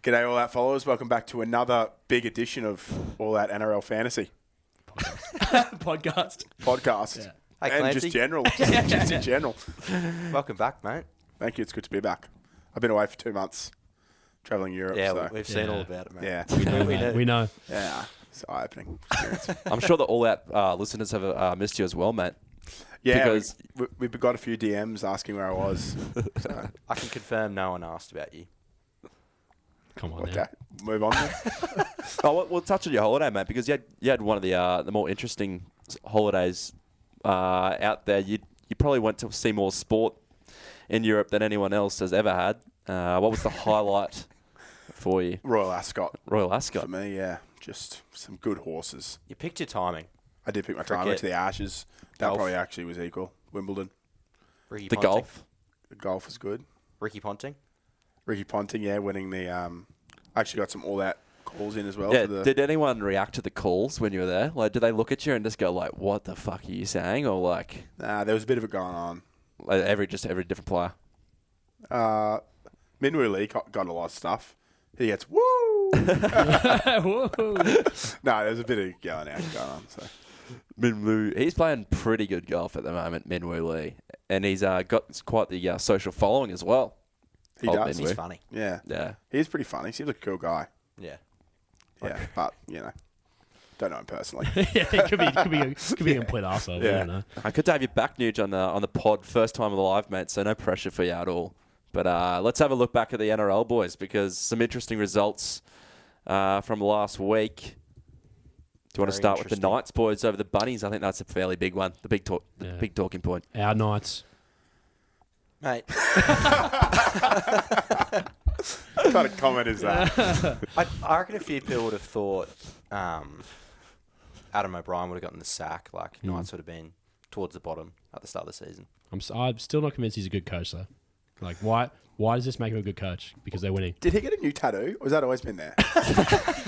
G'day, All Out followers. Welcome back to another big edition of All Out NRL Fantasy Podcast. Yeah. Hey, and Clancy. just general. Just in general. Welcome back, mate. Thank you. It's good to be back. I've been away for 2 months, travelling Europe. Yeah, so. we've seen all about it, mate. Yeah. We know. Yeah. It's an eye-opening experience. I'm sure the All Out listeners have missed you as well, mate. Yeah, Because we've got a few DMs asking where I was. So, I can confirm no one asked about you. Come on okay, now. move on then. we'll touch on your holiday, mate, because you had one of the more interesting holidays out there. You probably went to see more sport in Europe than anyone else has ever had. What was the highlight for you? Royal Ascot. Royal Ascot. For me, yeah. Just some good horses. You picked your timing. I did pick my time. I went to the Ashes. That Golf. probably actually was equal. Wimbledon. Ricky The Ponting. golf. The golf was good. Ricky Ponting. Ricky Ponting, yeah, winning the... I actually got some all-out calls in as well. Yeah, For the, did anyone react to the calls when you were there? Like, did they look at you and just go like, "What the fuck are you saying?" Or like, there was a bit of it going on. every different player. Minwoo Lee got a lot of stuff. He gets, woo! Whoa. No, there's a bit of yelling out going on. So Minwoo, he's playing pretty good golf at the moment, Minwoo Lee, and he's got quite the social following as well. he Old does. Minwoo. He's funny. Yeah. Yeah. He's pretty funny. Seems like a cool guy. Yeah. Yeah, but, don't know him personally. Yeah, it could be a complete arsehole. Yeah. I don't know. I could have you back, Nuge, on the pod, first time live, mate. So no pressure for you at all. But let's have a look back at the NRL boys, because some interesting results from last week. Do you want to Very start with the interesting. Knights boys over the Bunnies? I think that's a fairly big one. The big big talking point. Our Knights. Mate, What kind of comment is that? I reckon a few people would have thought Adam O'Brien would have gotten the sack. Like, Knights would have been towards the bottom at the start of the season. I'm still not convinced he's a good coach, though. Like, why does this make him a good coach? Because they're winning. Did he get a new tattoo, or has that always been there?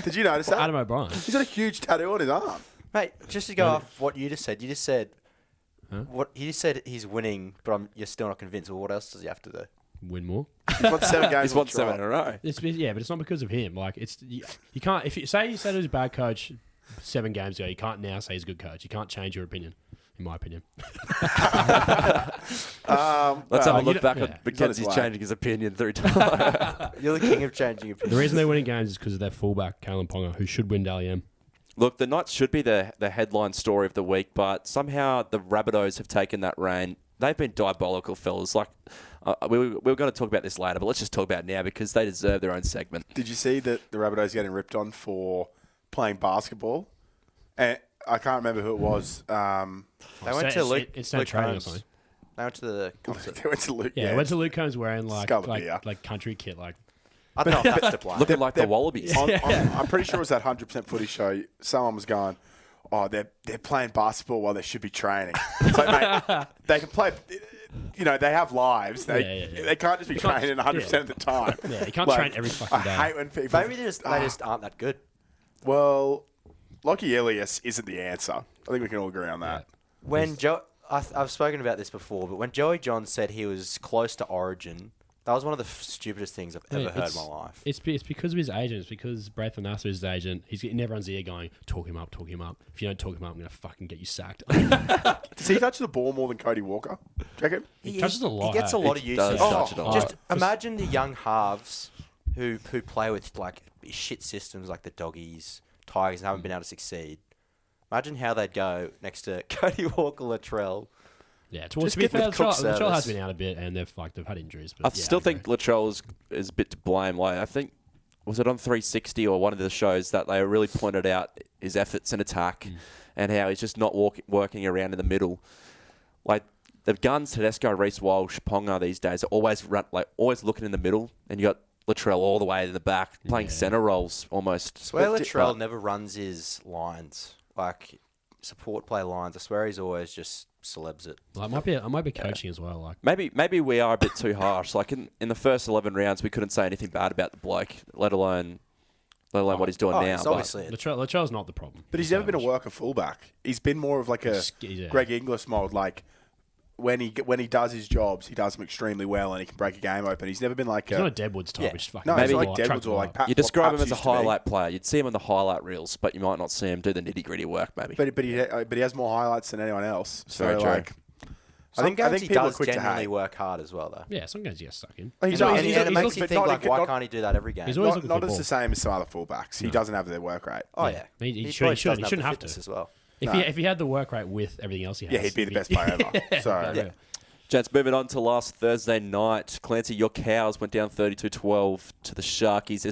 Did you notice that? Adam O'Brien. He's got a huge tattoo on his arm. Mate, just to go off what you just said, Huh? what he just said he's winning, but you're still not convinced. Well, what else does he have to do? Win more. He's won 7 games. He's won on 7 in trot. a row. Yeah, but it's not because of him. Like, you can't. If you say he was a bad coach 7 games ago, you can't now say he's a good coach. You can't change your opinion. In my opinion. Let's have a look back yeah. at Mackenzie's He's on his way. changing his opinion 3 times. You're the king of changing opinions. The reason they're winning games is because of their fullback, Kalen Ponga, who should win Dally M. Look, the Knights should be the headline story of the week, but somehow the Rabbitohs have taken that reign. They've been diabolical, fellas. Like, we were going to talk about this later, but let's just talk about it now because they deserve their own segment. Did you see that the Rabbitohs getting ripped on for playing basketball? And I can't remember who it was. They went to Luke. It's no Luke training or Combs. something. They went to the concert. They went to Luke. Yeah, went to Luke Combs wearing Skull of beer. like country kit, like. I don't know if it's to play. Looking like the Wallabies. I'm pretty sure it was that 100% footy show. Someone was going, "Oh, they're playing basketball while they should be training." It's like, mate, they can play. They have lives. They can't just be training 100% of the time. Yeah, you can't train every fucking day. I hate when people. Maybe they just aren't that good. Well, Lockie Elias isn't the answer. I think we can all agree on that. When I've spoken about this before, but when Joey John said he was close to Origin, that was one of the stupidest things I've ever heard in my life. It's because of his agent. It's because Braithwaite Nasser is his agent. He's in everyone's ear going, talk him up. If you don't talk him up, I'm going to fucking get you sacked. Does he touch the ball more than Cody Walker? Do you reckon? He touches a lot. He gets a lot of He use. does touch it a lot. Just imagine the young halves who play with like shit systems like the Doggies, Tigers, and haven't been able to succeed. Imagine how they'd go next to Cody Walker, Latrell. Yeah, Just to be give fair, them cook Latrell has service. been out a bit, and they've had injuries. But I still think Latrell is a bit to blame. Like, I think, was it on 360 or one of the shows that they really pointed out his efforts in attack and how he's just not working around in the middle. Like, the guns, Tedesco, Reece Walsh, Ponga these days are always looking in the middle, and you got Latrell all the way in the back playing centre roles almost. I swear Latrell never runs his lines, like support play lines. I swear he's always just celebs it. Well, I might be coaching as well. Like, Maybe we are a bit too harsh. Like in the first 11 rounds, we couldn't say anything bad about the bloke, let alone what he's doing now. It's But obviously Latrell's not the problem. But he's never been a worker fullback. He's been more of like a Yeah. Greg Inglis mold, like when he does his jobs, he does them extremely well, and he can break a game open. He's never been like He's not a Deadwoods type. Yeah. Which fucking no, maybe he's like Deadwoods or like Pat. You describe him Paps as a used to be. highlight player. You'd see him on the highlight reels, but you might not see him do the nitty-gritty work, maybe. But he has more highlights than anyone else. So Very true. like, Some I games think he people are does quick to genuinely hate. work hard as well, though. Yeah, some guys get stuck in. He He's does. always- And he's it always- makes you but think, not- like, why not- can't he do that every game? He's always Not, looking not for as the the same as some other fullbacks. He doesn't have their work rate. Oh, yeah. He probably shouldn't doesn't have the to. fitness as well. If he had the work rate with everything else he has, Yeah, he'd be the best player ever. So yeah. Gents, moving on to last Thursday night. Clancy, your Cows went down 32-12 to the Sharkies.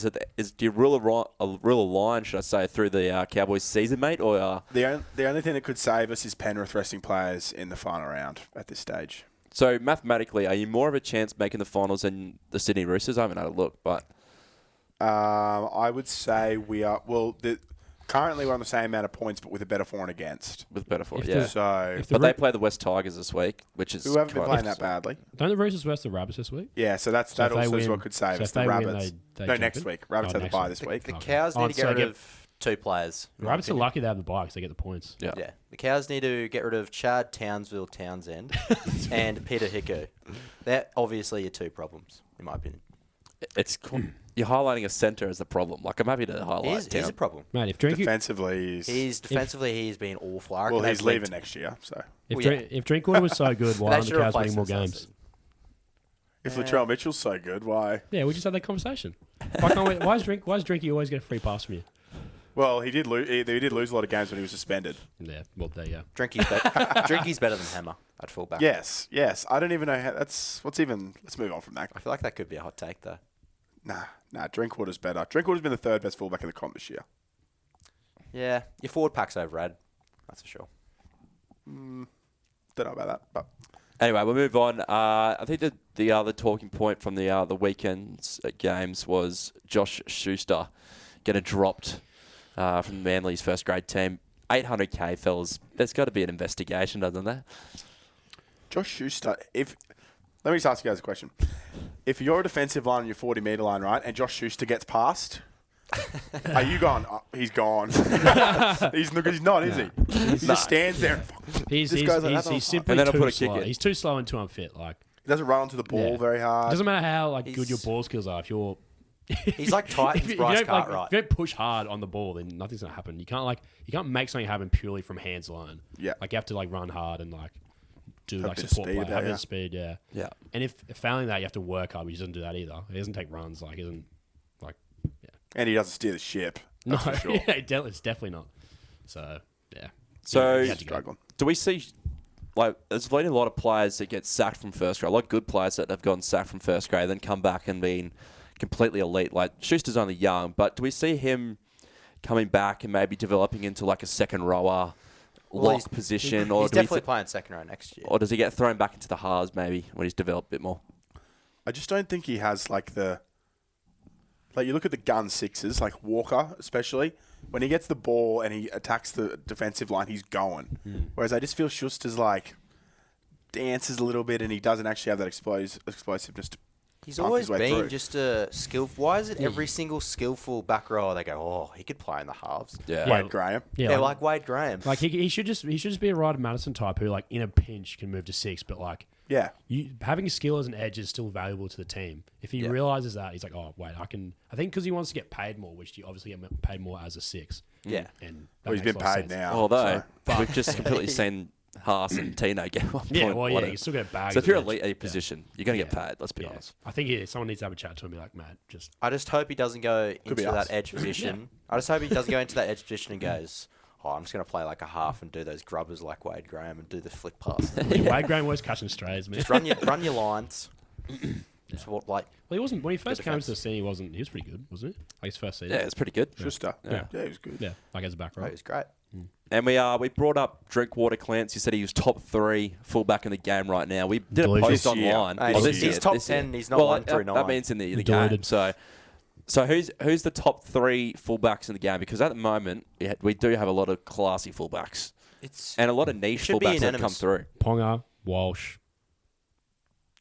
Do you rule a line, should I say, through the Cowboys season, mate? Or the only thing that could save us is Penrith resting players in the final round at this stage. So mathematically, are you more of a chance making the finals than the Sydney Roosters? I haven't had a look, but I would say we are. Well, currently we're on the same amount of points, but with a better for and against. with better for If yeah. the- So If the But they Roo- play the West Tigers this week, which is who haven't been quite- playing that badly. Don't the Roosters versus the Rabbits this week? Yeah, so that So if they also is win- what could save so us. if The they win, Rabbits. they No, jump next in? week. Rabbits have the Next bye week. this week. The Okay. Cows Oh, need to get so rid get- of two players. in The my Rabbits are opinion. lucky they have the bye because they get the points. Yeah. Yeah. The Cows need to get rid of Chad Townsend and Peter Hiku. They're obviously your two problems, in my opinion. It's you're highlighting a centre as the problem. Like, I'm happy to highlight He's Town. a problem. Mate, if Drinkwater Defensively, He's been awful. I reckon well, they've he's leaving linked- next year. So if Drinkwater was so good, why They aren't should the Cows replace winning more him last games? season. if Latrell Mitchell's so good, why? Yeah, we just had that conversation. Why why is Drinky always get a free pass from you? Well, he did lose. He did lose a lot of games when he was suspended. Yeah, well there you go. Drinky's better than Hammer at fullback. Yes. I don't even know how. Let's move on from that. I feel like that could be a hot take, though. Nah. Drinkwater's better. Drinkwater's been the third best fullback in the comp this year. Yeah, your forward pack's overrated. That's for sure. Don't know about that, but Anyway, we'll move on. I think the other talking point from the weekend's games was Josh Schuster getting dropped from Manly's first grade team. 800K, fellas. There's got to be an investigation, doesn't there? Josh Schuster. Let me just ask you guys a question. If you're a defensive line on your 40-metre line, right, and Josh Schuster gets past, are you gone? Oh, he's gone. He's not, is he? He just stands there. He's This guy's like, he's simply And then I'll too put a kick slow. in. He's too slow and too unfit. Like He doesn't run onto the ball Yeah. very it hard. doesn't matter how good He's- your ball skills are. If you're He's like Titans if Bryce you don't, Cartwright. if you don't push hard on the ball, then nothing's gonna happen. You can't make something happen purely from hands alone. Yeah. Like you have to run hard and do Have a like bit of support speed play, about have a bit you. of speed, yeah. Yeah. And if failing that, you have to work hard. But he doesn't do that either. He doesn't take runs. Like he doesn't And he doesn't steer the ship. no, That's for sure. yeah, it's definitely not. So yeah. So- he had to go. Struggling. Do we see, like, there's been a lot of players that get sacked from first grade, a lot of good players that have gotten sacked from first grade, then come back and been completely elite. Like, Schuster's only young, but do we see him coming back and maybe developing into, like, a second rower lock position? Or He's do we definitely playing second row next year. or does he get thrown back into the halves maybe when he's developed a bit more? I just don't think he has you look at the gun sixes, like Walker especially, when he gets the ball and he attacks the defensive line, he's going. Whereas I just feel Schuster's dances a little bit and he doesn't actually have that explosiveness to He's pump always his way been through. just a skillful. Why is it every single skillful back rower they go, oh, he could play in the halves? Yeah. Wade Graham. Yeah, Yeah, like Wade Graham. like he should just be a Ryder Madison type who in a pinch can move to 6, but Yeah. having skill as an edge is still valuable to the team. If he realizes that, he's like, oh wait, I think because he wants to get paid more, which you obviously get paid more as a 6. Yeah. And Well, he's been paid now. Although, so- we've just completely seen Haas and Tino get 1 Yeah, point. well, yeah, whatever. you still get a bag. So as if you're an elite edge. at a position, you're going to get paid, let's be Yeah. honest. I think someone needs to have a chat to him and be like, Matt, just I just hope he doesn't go into be that us. edge position. I just hope he doesn't go into that edge position and goes, oh, I'm just going to play like a half and do those grubbers like Wade Graham and do the flick pass. Wade Graham was catching strays, man. Just run your lines. Just what, Well, he wasn't when he first came defense. to the scene. He was pretty good, wasn't he? Like his first season. Yeah, it's pretty good. Schuster. Yeah. Yeah, he was good. Yeah, like as a back oh, row. he was great. And we brought up Drinkwater Clancy. Said he was top 3 fullback in the game right now. We did a Delusion. post This year. online. Hey, Oh, he's this year, top this year. 10, he's not well, 1 through that 9. means in the game. Deleted. So who's the top 3 fullbacks in the game? Because at the moment we do have a lot of classy fullbacks It's and a lot of niche should be fullbacks that have come unanimous. through. Ponga, Walsh,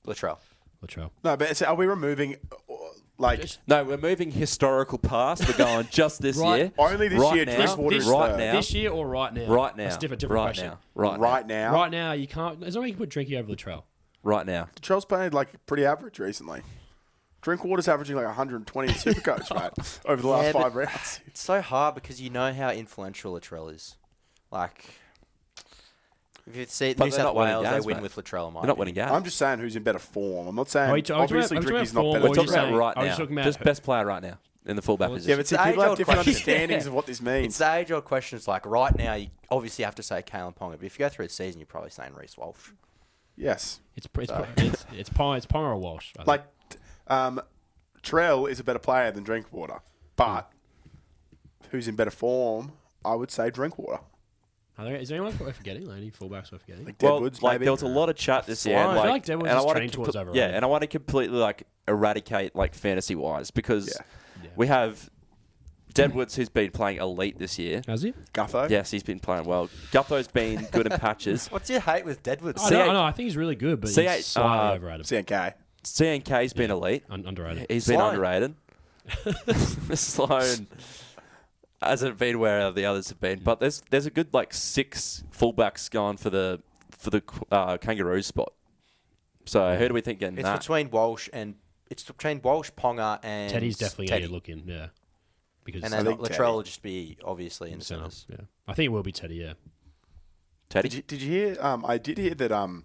Latrell. Latrell. No, but are we removing Like, No, we're moving historical past. We're going just this Right. year. only this Right year, now. Drinkwater is Right third. now. This year or right now? Right now. That's a different right question. now. Right, Right now. now. Right now, you can't. There's no way you can put Drinky over Latrell. Right now. Latrell's played like pretty average recently. Drinkwater's averaging like 120 in Supercoach, mate, over the last 5 rounds. It's so hard because you know how influential Latrell is. Like, if you see But New they're South not winning Wales, games, they win mate. with Latrell. They're not winning games. I'm just saying who's in better form. I'm not saying Are you talking obviously about Drinky's not form, better. or We're are talking you about saying- right I was now. talking about- Just best player right now in the fullback Well, position. Yeah, but see, It's people have age-old different question. understandings of what this means. It's the age-old question. It's like right now, you obviously have to say Kalen Ponga, but if you go through the season, you're probably saying Reece Walsh. Yes. It's Ponga or Walsh. I think. Like, Trell is a better player than Drinkwater, but who's in better form? I would say Drinkwater. Is there anyone worth forgetting? Like, any fullbacks worth forgetting? Like Well, Deadwoods, like maybe. there was a lot of chat this year. I And, feel like Deadwoods and I is wanna trending towards overrated. Yeah, and I want to completely like eradicate like fantasy wise because we have Deadwoods who's been playing elite this year. Has he? Gutho. Yes, he's been playing well. Gutho's been good in patches. What's your hate with Deadwood? I know. I think he's really good, but C8, he's slightly overrated. CNK. CNK's been elite. Underrated. He's been Sloan. underrated. Sloan hasn't been where the others have been, but there's a good like 6 fullbacks going for the Kangaroos spot. So who do we think getting It's that? between Walsh, Ponga, and Teddy's definitely Teddy. going to look in, yeah. Because And I then think Latrell Teddy. will just be obviously in the center, centres. yeah. I think it will be Teddy, yeah. Teddy? Did you hear? I did hear that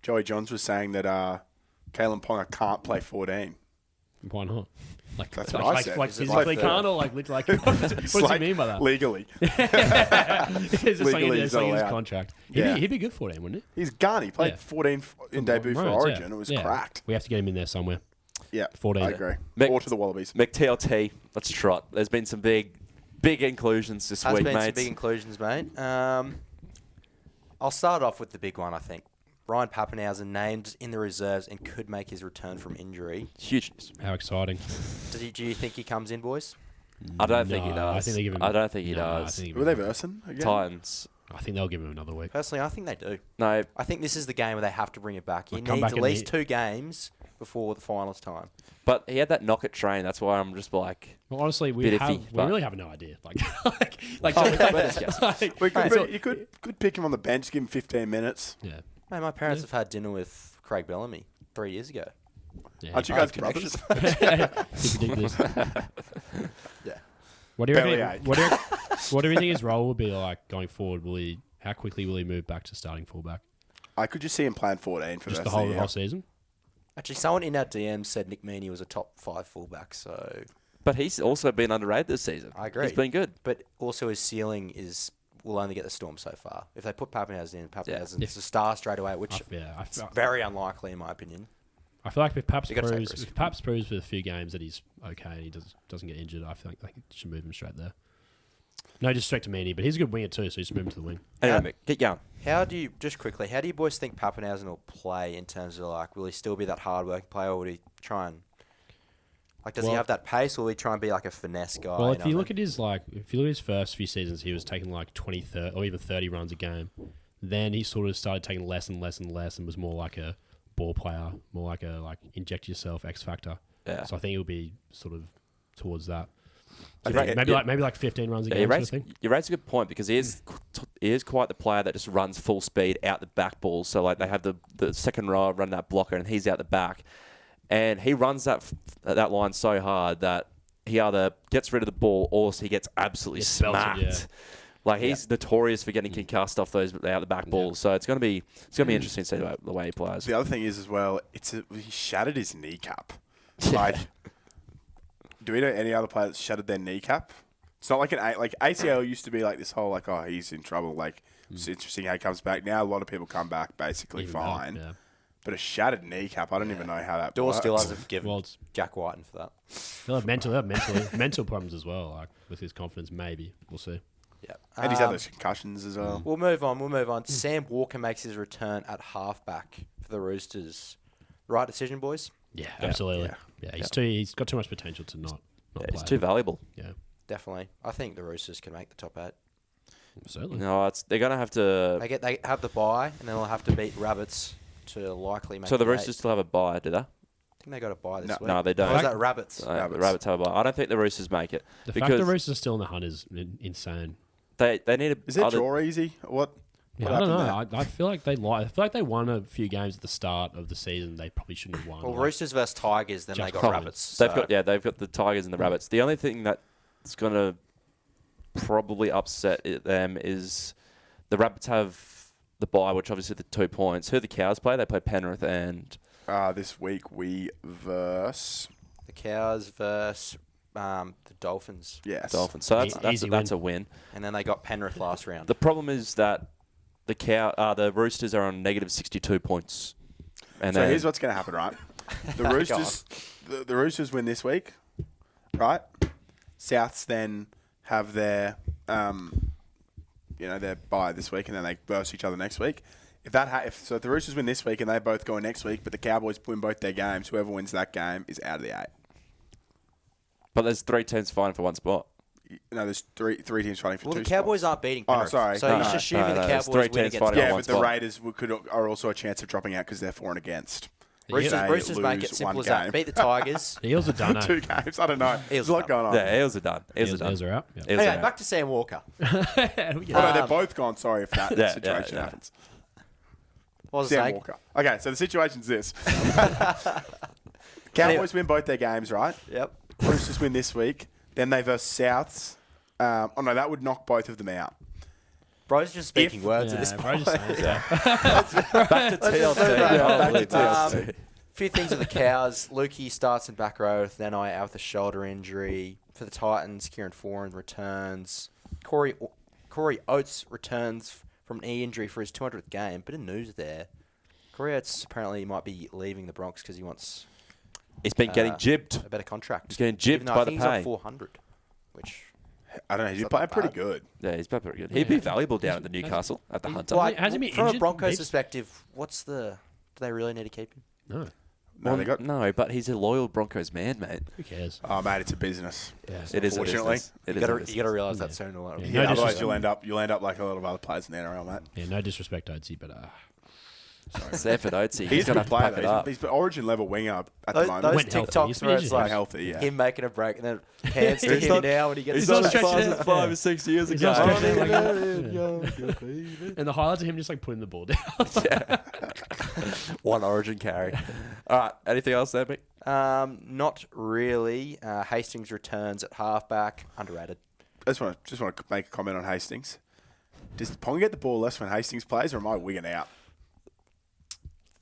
Joey Johns was saying that Kalen Ponga can't play 14. Why not? Like, That's like, what I like, said. like Is it physically like can't or like what does he mean by that? Legally. It's just like, Legally, it's he's like not his allowed. contract. Yeah. He'd be good for them, wouldn't he? He's gun. He played Yeah. 14 in debut for Maroons, Origin. yeah. It was Yeah. cracked. We have to get him in there somewhere. Yeah, 14. I agree. Mick- Or to the Wallabies. McTLT, let's trot. There's been some big inclusions this Has week, been some mate. big inclusions, mate. I'll start off with the big one, I think. Ryan Pappenhausen named in the reserves and could make his return from injury. Huge news. How exciting. Do you think he comes in, boys? I don't think he No, does. I think they give him. I don't think he no, I does. think Were they versing again? Titans. I think they'll give him another week. Personally, I think they do. No, I think this is the game where they have to bring it back. He Like, come needs back at in least the- 2 games before the finals time. but he had that knock at train. That's why I'm just like, Well, honestly, we Bit iffy, but- really have no idea. Like, Oh, let's guess. You could pick him on the bench, give him 15 minutes. yeah. Mate, my parents have had dinner with Craig Bellamy 3 years ago. Yeah, Aren't you I have guys brothers? It's ridiculous. Yeah. What do you Barely reckon? eight. What do you think his role will be like going forward? How quickly will he move back to starting fullback? I could just see him playing 14 for Just the the rest of whole season? Actually, someone in our DM said Nick Meaney was a top 5 fullback, so... but he's also been underrated this season. I agree. He's been good. But also his ceiling will only get the Storm so far. If they put Pappenhausen in, Pappenhausen's If- a star straight away, which I is very unlikely in my opinion. feel like if Paps You gotta take proves, risks. if Paps proves with a few games that he's okay and he doesn't get injured, I feel like they should move him straight there. No disrespect to Meany, but he's a good winger too, so just move him to the wing. Anyway, Mick, get going. How do you boys think Pappenhausen will play in terms of like, will he still be that hard working player or would he try and does he Well- have that pace or will he try and be like a finesse guy? Well, you if know you what look at his first few seasons, he was taking like 20, 30, or even 30 runs a game. Then he sort of started taking less and less and less, and was more like a ball player, more like a inject yourself X factor. Yeah. So I think he'll be sort of towards that. So Right, maybe like 15 runs a Yeah, game. Sort of thing. you raise a good point because he is quite the player that just runs full speed out the back ball. So like they have the second row run that blocker and he's out the back, and he runs that line so hard that he either gets rid of the ball or he gets absolutely Gets belted, smacked. yeah. Like he's notorious for getting concussed off those out the back balls. So it's gonna be interesting to see the way he plays. The other thing is as well, he shattered his kneecap. Like, do we know any other player that's shattered their kneecap? It's not like ACL used to be like this whole he's in trouble. Like it's interesting how he comes back. Now a lot of people come back basically Even fine. better, yeah. But a shattered kneecap, I don't even know how that Door works. still hasn't forgiven Well, it's- Jack Whiten for that. He'll have mental problems as well, like with his confidence. Maybe we'll see. Yeah. And he's had those concussions as well. We'll move on. Sam Walker makes his return at halfback for the Roosters. Right decision, boys? Yeah, absolutely. Yeah, he's got too much potential to not Yeah, play. he's too valuable. Yeah, Definitely. I think the Roosters can make the top 8. certainly. No, they're gonna have to. They have the bye, and then they'll have to beat Rabbits to likely make So the the Roosters still have a bye, do they? think they got a bye this week. No, they don't. Or is that Rabbits? The Rabbits have a bye. I don't think the Roosters make it. The fact the Roosters are still in the hunt is insane. They need a... Is their draw easy? What? Yeah, I don't know. I feel like they won a few games at the start of the season. They probably shouldn't have won. Well, Roosters versus Tigers, then they got Rabbits. They've got the Tigers and the Rabbits. The only thing that's going to probably upset them is the Rabbits have the bye, which obviously the 2 points. Who the Cows play? They play Penrith and... this week we verse... The Cows versus the Dolphins. Yes. Dolphins. So that's a win. And then they got Penrith last round. The problem is that the Roosters are on negative 62 points. And so here's what's going to happen, right? The Roosters, the Roosters win this week, right? Souths then have their, their bye this week, and then they verse each other next week. If the Roosters win this week and they both go next week, but the Cowboys win both their games, whoever wins that game is out of the 8. But there's 3 teams fighting for one spot. No, there's three teams fighting for 2 spots. Well, the Cowboys aren't beating Penrith. Oh, sorry. So you're just assuming the Cowboys win against fighting Yeah, on but one the spot. Raiders are also a chance of dropping out because they're for and against. Roosters make it simple as that. Beat the Tigers. Eels are done. 2 games. I don't know. There's a lot going on. Yeah, Eels are done. Eels are out. Yeah. Anyway, back to Sam Walker. No, they're both gone. Sorry if that situation happens. What was Sam saying? Walker. Okay, so the situation's this. Cowboys win both their games, right? Yep. Roosters win this week. Then they verse Souths. That would knock both of them out. Bro's just speaking words at this point. Back to TLT. A few things with the Cows. Lukey starts in back row with Nanai out with a shoulder injury. For the Titans, Kieran Foran returns. Corey Oates returns from an knee injury for his 200th game. Bit of news there. Corey Oates apparently might be leaving the Bronx because he wants... He's been getting jibbed. A better contract. He's getting jibbed by the pay. He's on 400, which... I don't know. He's playing pretty good. Yeah, he's playing pretty good. He'd be valuable down at the Newcastle at the Hunter. Well, Has he been from injured? a Broncos perspective, do they really need to keep him? No. No, but he's a loyal Broncos man, mate. Who cares? Oh, mate, it's a business. Yeah. It is. Unfortunately. You got to realise that soon. Yeah, Otherwise, you'll end up like a lot of other players in the NRL, mate. Yeah, no disrespect, Oatsy, but Sanford Oatsy. He's going to player, pack it up. He's an origin level winger at the moment. Those Went healthy. TikToks where it's He's like healthy, yeah. him making a break and then hands to him now when he gets... He's not not as stretching fast it. as 5 or 6 years He's ago. not stretching it and the highlights of him just like putting the ball down. One origin carry. All right. Anything else there, Mick? Not really. Hastings returns at halfback. Underrated. I just want to make a comment on Hastings. Does Ponga get the ball less when Hastings plays, or am I wigging out?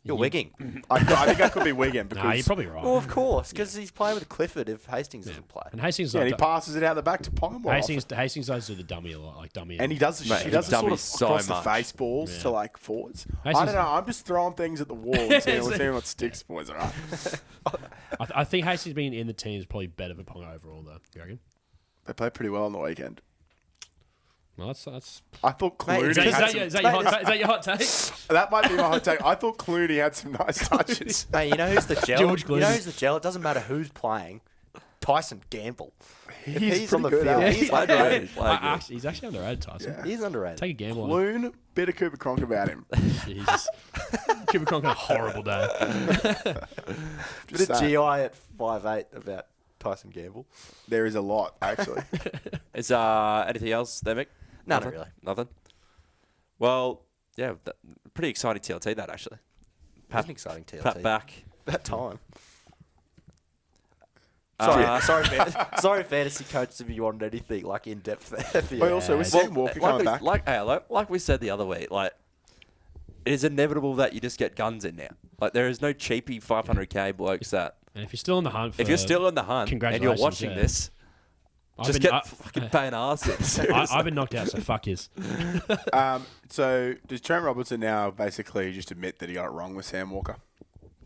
You're wigging. I think I could be wigging because Nah, you're probably right. Well, of course, because he's playing with Clifford if Hastings doesn't play. And Hastings, and he passes it out the back to Ponga more often. Hastings does do the dummy a lot, like dummy. And he does the He sort of dummies so across the much. face balls to like forwards. I Hastings- don't know. I'm just throwing things at the wall and seeing what sticks, boys. All right. I think Hastings being in the team is probably better for Ponga overall, though. You reckon? They played pretty well on the weekend. Well, that's. I thought Clooney Is that your hot take? That might be my hot take. I thought Clooney had some nice touches. Hey, you know who's the gel? George Clooney. You know who's the gel? It doesn't matter who's playing. Tyson Gamble. If he's on the pretty good, field, eh? he's Underrated. underrated. He's actually underrated, Tyson. Yeah. He's underrated. Take a gamble on Loon, bit of Cooper Cronk about him. him. Jesus. Cooper Cronk had a horrible day. Bit of GI at 5'8" about Tyson Gamble. There is a lot, actually. Is anything else there, Mick? No, Nothing? not really. Nothing? Well, yeah, pretty exciting TLT, that, actually. That's an exciting TLT. Pat back. That time. Sorry, fantasy coaches, if you wanted anything like in depth there. For But also, with Sam Walker coming back. Like we said the other week, like it is inevitable that you just get guns in now. Like there is no cheapy 500k blokes that. And if you're still in the hunt, If you're still in the hunt and you're congratulations, watching yeah. this, just get fucking paying arse in. Seriously. I've been knocked out, so fuck his. So does Trent Robertson now basically just admit that he got it wrong with Sam Walker?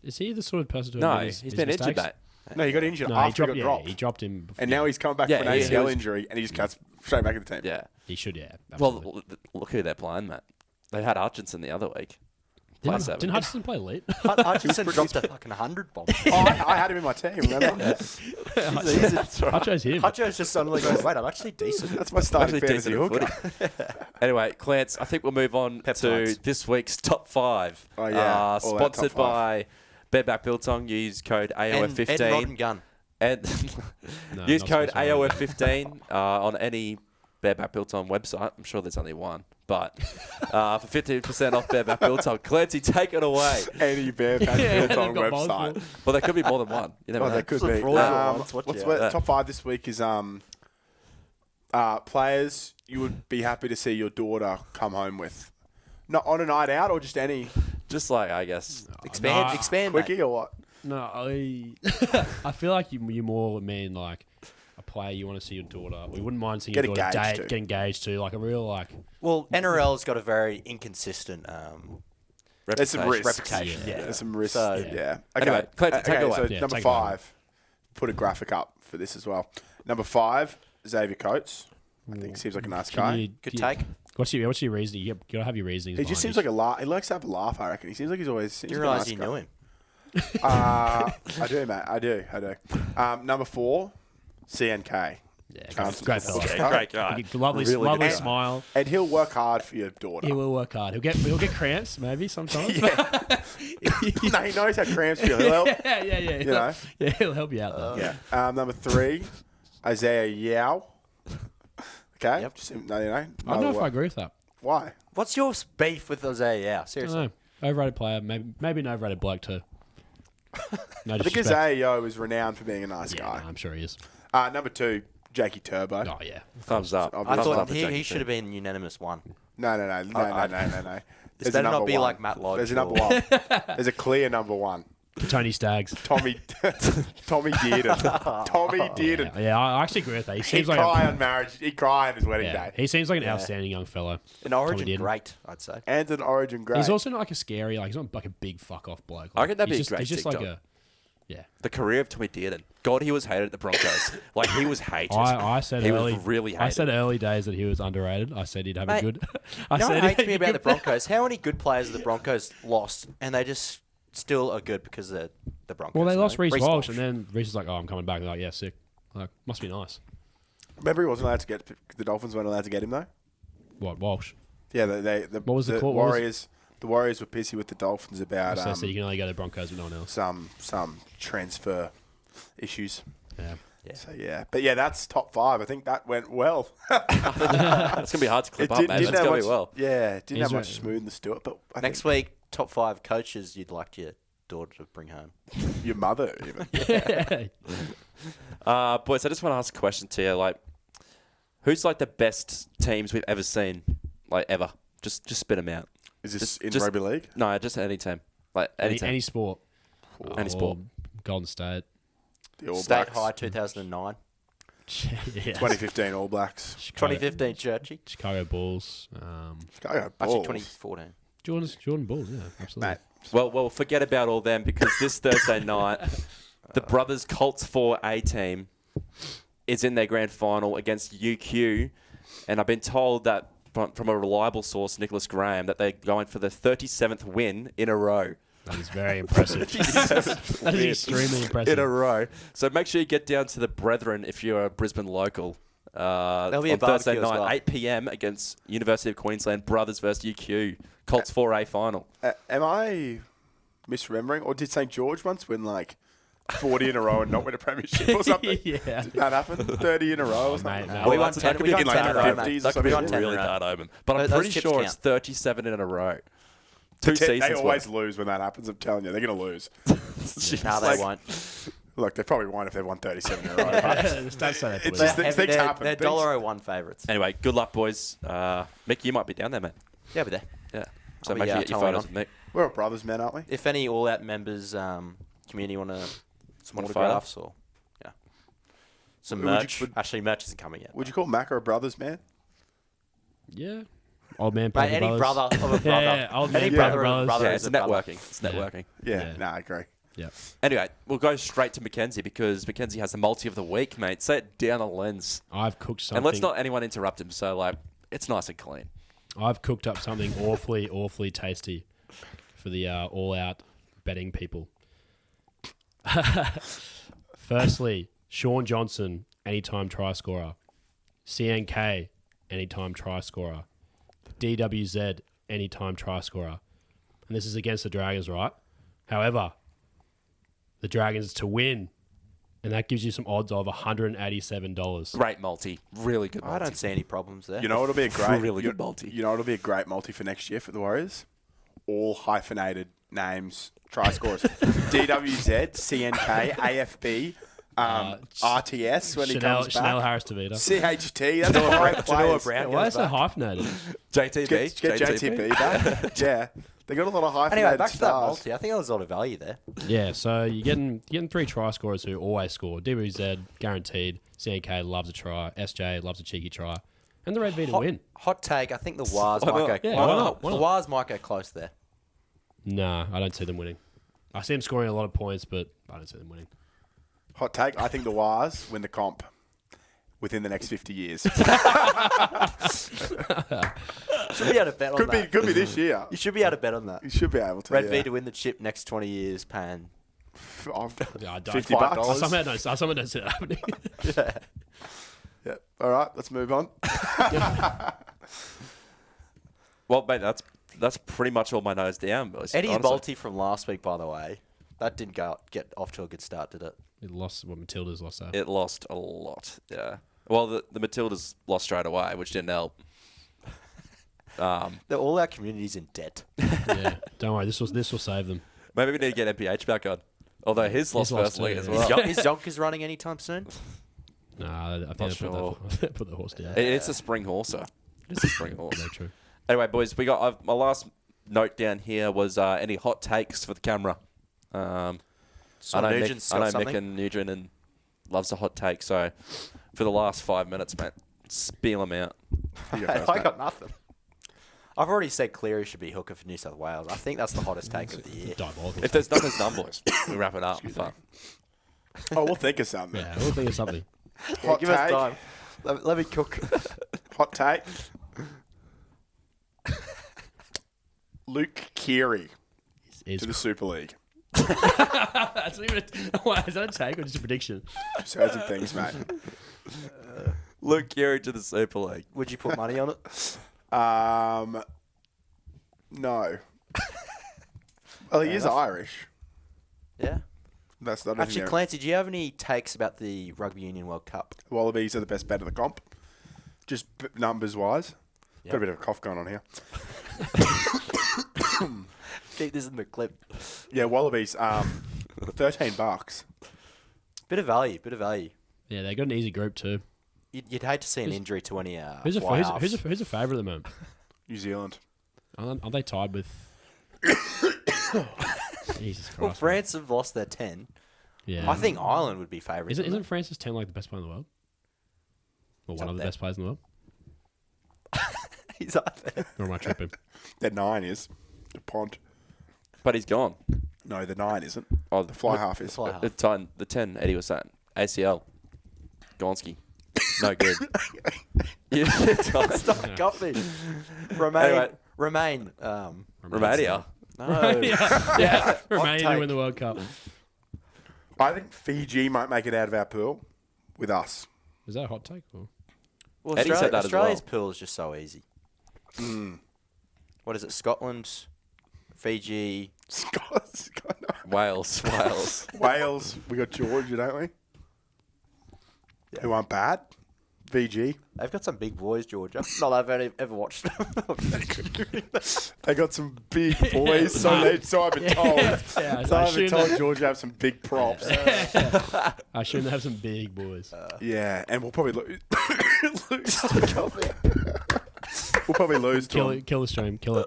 Is he the sort of person to No, admit he's his been mistakes? injured, mate. No, he got injured No, after he got yeah, dropped. he dropped him. Before, And now he's coming back Yeah, from an he ACL was- injury and he just cuts straight back in the team. Yeah. he should, yeah. Absolutely. Well, look who they're playing, mate. They had Hutchinson the other week. didn't Hutchinson play late? Hutchinson dropped a fucking 100 bomb. Oh, I had him in my team, remember? Hutcho's him. Hutcho's just suddenly going, wait, I'm actually decent. That's my starting Actually fantasy decent at hooker. Anyway, Clance, I think we'll move on to Peptides. this week's top 5. Oh, yeah. All our Sponsored top 5. by Bareback Biltong, use code AOF15. And Rod and Gun. And No, use not code sponsored. AOF15 on any Bareback Biltong website. I'm sure there's only one. But for 15% off Bareback Biltong. Clancy, take it away. Any bareback Yeah, Biltong they've got website. multiple. Well, there could be more than one. You never Oh, know. there could Some be. fraudulent ones, watch What's out. the top 5 this week is players you would be happy to see your daughter come home with. Not on a night out or just any Just like, I guess. Expand, quickie mate. or what? No, I feel like you more mean like a player you want to see your daughter. We wouldn't mind seeing Get your daughter engaged date, to. get engaged to, like a real like. Well, NRL's got a very inconsistent There's some risk. reputation. Yeah. Yeah. There's some risk. So- Yeah. Anyway, Clancy, take it away. So Yeah, number take it away. 5, put a graphic up for this as well. Number 5, Xavier Coates. I think seems like a nice guy. Good take. What's your reasoning? You gotta have your reasonings. He just seems like a laugh. He likes to have a laugh. I reckon. He seems like he's always. Do you realise you knew him? I do, mate. I do. Number 4, CNK. Yeah, great fella. Yeah, Great guy. Lovely, Really good lovely guy. smile. And he'll work hard for your daughter. He will work hard. He'll get cramps maybe sometimes. No, he knows how cramps feel. He'll help. yeah. You know? Yeah, he'll help you out though. Yeah. Number 3, Isaiah Yao. Okay. Yep. Just, no, I don't know if I agree with that. Why? What's your beef with Isaiah Yao? I Seriously. don't know. Overrated player, maybe an overrated bloke too. No I think disrespect. Isaiah Yao is renowned for being a nice Yeah, guy. no, I'm sure he is. Number 2, Jakey Turbo. Oh yeah. Thumbs up. I I Thumbs thought up for he Jackie should have been unanimous one. No. I- This There's a better not number be 1. like Matt Lodge. There's a or- number 1. There's a clear number 1. Tony Staggs. Tommy Dearden. Tommy Dearden. Yeah, I actually agree with that. He He'd seems like cry on marriage. He'd cry on his wedding yeah, day. he seems like an outstanding young fellow. An origin Dearden. great, I'd say. And an Origin great. He's also not like a scary, like he's not like a big fuck off bloke. I reckon that'd be he's a great He's just like TikTok. yeah. The career of Tommy Dearden. God, he was hated at the Broncos. Like, he was hated. I said he early. was really hated. I said early days that he was underrated. I said he'd have Mate, a good. You know what said hates me about the Broncos? How many good players have the Broncos lost, and they just still are good because they're the Broncos? Well, they you lost know? Reece Walsh, and then Reece is like, "Oh, I'm coming back." They're like, "Yeah, sick." Like, must be nice. Remember, he wasn't allowed to get. The Dolphins weren't allowed to get him though. What Walsh? Yeah, What was the call? What was- Warriors? The Warriors were pissy with the Dolphins about So they said you can only go to Broncos with no one else. some transfer issues. Yeah. Yeah. So yeah, but yeah, that's top 5. I think that went well. It's going to be hard to clip up, man. It's have going to much, be well. Yeah, didn't He's have much right. smoothness to it. But I Next think week, top 5 coaches you'd like your daughter to bring home. your mother even. Boys, I just want to ask a question to you. Like, who's like the best teams we've ever seen? Like, ever? Just spit them out. Is this Just- in just- rugby league? No, just any team. Like, any team. Any sport. Any sport. Or Golden State. The All State Blacks. High 2009. Yeah. 2015 All Blacks. Chicago, 2015 Churchy. Chicago Bulls. Chicago Actually, Bulls. 2014. Jordan Bulls. Yeah, absolutely. Mate, Well, forget about all them because this Thursday night, the Brothers Colts 4A team is in their grand final against UQ, and I've been told that from a reliable source, Nicholas Graham, that they're going for the 37th win in a row. That is very impressive. That is extremely impressive. In a row. So make sure you get down to the Brethren if you're a Brisbane local. There'll be a on Thursday barbecue as night, well. 8 p.m. against University of Queensland Brothers versus UQ. Colts 4A final. am I misremembering, or did St George once win like 40 in a row and not win a premiership or something? Yeah. Did that happen? 30 in a row or something? mate, no. We won that's- 10 that could we be won in like 10 in a the row, 50s mate. or That could be We a won 10 in really a row. bad omen. But I'm Those pretty chips sure count. it's 37 in a row. Two They seasons always worth. lose when that happens. I'm telling you, they're going to lose. No, they Like- won't. Look, they probably won't if they've won 37 in a row. but The stats say that. It's please. just- things happen. They're Things- $1.01 favourites. Anyway, good luck, boys. Mick, you might be down there, mate. Yeah, but there. Yeah. So I'll make be, sure you get your towing photos on. with Mick. We're all brothers, men, aren't we? If any All Out members, community want some Want a autographs or some Would you- merch. would- Actually, merch isn't coming yet. Would you call Macca a brothers, man? Yeah. Old man. Mate, Brother any brothers. brother of a brother. Yeah, old Any man, brother of a brothers. brother Yeah, is it's a brother. networking. It's Yeah. networking. Yeah, Yeah. I agree. Yeah. Anyway, we'll go straight to Mackenzie because Mackenzie has the multi of the week, mate. Say it down the lens. I've cooked something. And let's not anyone interrupt him. So, like, it's nice and clean. I've cooked up something awfully tasty for the all-out betting people. Firstly, Sean Johnson, anytime try scorer. CNK, anytime try scorer. DWZ, anytime try scorer. And this is against the Dragons, right? However, the Dragons to win. And that gives you some odds of $187. Great multi. Really good multi. I don't see any problems there. You know what'll be a great Really good multi. You know what'll be a great multi for next year for the Warriors? All hyphenated names, try scorers. DWZ, CNK, AFB, RTS when he comes back. Chanel Harris Tavita. CHT, that's all great players. Brown Why goes is it back. hyphenated? JTB. Get JTB back. Yeah. They got a lot of hyphenated Anyway, back to that stars. multi. I think there was a lot of value there. Yeah, so you're getting 3 try scorers who always score. DWZ, guaranteed. CNK loves a try. SJ loves a cheeky try. And the Red V to win. Hot take. I think the Wars Why might not? go. Yeah, why not? Why The not? Wars might go close there. Nah, I don't see them winning. I see them scoring a lot of points, but I don't see them winning. Hot take, I think the Wars win the comp within the next 50 years. Should be able to bet on that. Could be this year. You should be able to bet on that. You should be able to. Red yeah. V to win the chip next 20 years, pan. Yeah, I don't. $50 bucks. I somehow don't see that happening. Yeah. Yeah. All right, let's move on. Well, mate, that's pretty much all my nose down, boys. Eddie's honestly. multi from last week, by the way, that didn't get off to a good start, did it? It lost what Matilda's lost there. It lost a lot, yeah. Well, the Matildas lost straight away, which didn't help. All our community's in debt. Yeah, don't worry. This will save them. Maybe we need to get MPH back on. Although his lost lost first too, league as yeah. well. Is Jonkers running anytime soon? Nah, I think Not they sure. put the horse down. It's a spring horser. It's a spring horse. Very true. Anyway, boys, we got my last note down here was any hot takes for the camera. I know Nugent's Mick, got something. Mick and Nugent and loves a hot take. So for the last 5 minutes, mate, spiel them out. You go first, I mate. got nothing. I've already said Cleary should be hooker for New South Wales. I think that's the hottest take of the year. Diabolical. If there's none, there's none, boys. We wrap it up. But Oh, we'll think of something. Yeah, we'll think of something. Hot Give take. us time. Let me cook. Hot take. Luke Keary Is to the Super League. that's even why is that a take or just a prediction? Just heard some things, mate. Luke Keary to the Super League. Would you put money on it? No. Well, he is Irish. Yeah. That's not Actually, Clancy, do you have any takes about the Rugby Union World Cup? Wallabies are the best bet of the comp. Just numbers wise. Yep. Got a bit of a cough going on here. Keep this in the clip. Yeah, Wallabies. $13. Bit of value. Yeah, they got an easy group too. You'd hate to see an injury to any Who's a fly halves. who's a favourite at the moment? New Zealand. Aren't they tied with? Jesus Christ. Well, France have lost their 10. Yeah. I think Ireland would be favourites. Isn't Francis 10 like the best player in the world? Or one up of the there. best players in the world? He's up there. Or am I tripping? The 9 is. The Pont. But he's gone. No, the 9 isn't. Oh, The fly half is. Fly half. the 10, Eddie was saying. ACL. Gonski. No good. Yeah, Stop copy. Remain. Romania. No. Yeah. Romania take. to win the World Cup. I think Fiji might make it out of our pool with us. Is that a hot take? Or? Well, Eddie said that as Australia's well. pool is just so easy. What is it? Scotland, Fiji. Scott, Wales. Wales. We got Georgia, don't we? Who aren't bad. VG. They've got some big boys, Georgia. Not I've ever watched them. They got some big boys. So I've been told. Yeah, So I I've been assume told Georgia have some big props. I assume they have some big boys. Yeah, and we'll probably lose. We'll probably lose to them. Kill the stream. Kill it.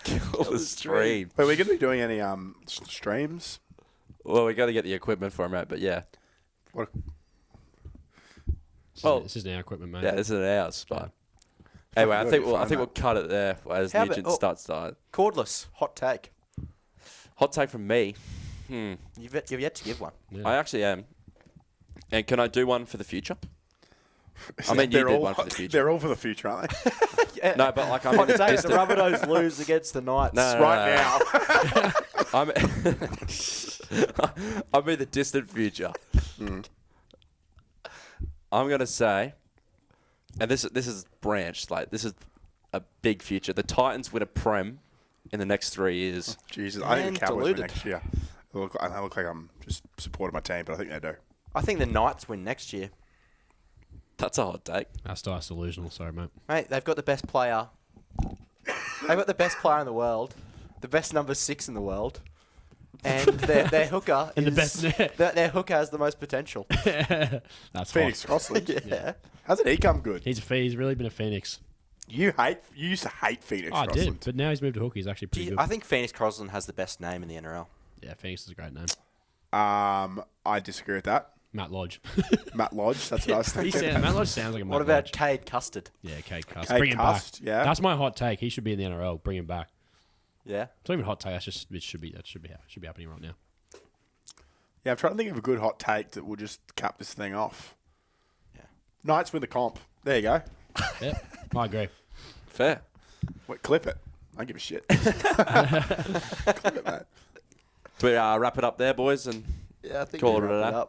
Kill the stream. Wait, we're going to be doing any streams? Well, we got to get the equipment for him, mate. But yeah. What? This isn't our equipment, mate. Yeah, this is ours. But anyway, I think we'll cut it there as How about- Nugent starts to. Cordless. Hot take. Hot take from me. You've yet to give one. Yeah. I actually am. And can I do one for the future? I mean, you They're did all- one for the future. They're all for the future, aren't they? Yeah. No, but like I'm Hot in the take. The distant. Rabbitohs lose against the Knights. No, Right now. I'm I'm in the distant future. I'm gonna say, and this is branched. Like this is a big future. The Titans win a prem in the next 3 years. Jesus, I think the Cowboys win Diluted. next year. I look like I'm just supporting my team, but I think they do. I think the Knights win next year. That's a hot take. That's delusional. Sorry, mate. Mate, they've got the best player. They've got the best player in the world. The best number 6 in the world. And their hooker And is... the best... their hooker has the most potential. That's Phoenix hot. Crossland. Yeah. Hasn't he come good? He's really been a Phoenix. You used to hate Phoenix I Crossland. did, but now he's moved to hooker. He's actually pretty good. I think Phoenix Crosland has the best name in the NRL. Yeah, Phoenix is a great name. I disagree with that. Matt Lodge. Matt Lodge, that's what I was thinking. Matt Lodge sounds like a Matt What about Lodge. Cade Custard? Yeah, Cade Cust. Cade Bring him Cust, back. yeah. That's my hot take. He should be in the NRL. Bring him back. Yeah. It's not even a hot take. It should be happening right now. Yeah, I'm trying to think of a good hot take that will just cap this thing off. Yeah. Knights win the comp. There you go. Yeah, I agree. Fair. Wait, clip it. I don't give a shit. Clip it, mate. Do we wrap it up there, boys, and Yeah, I think Call we it a wrap day. up.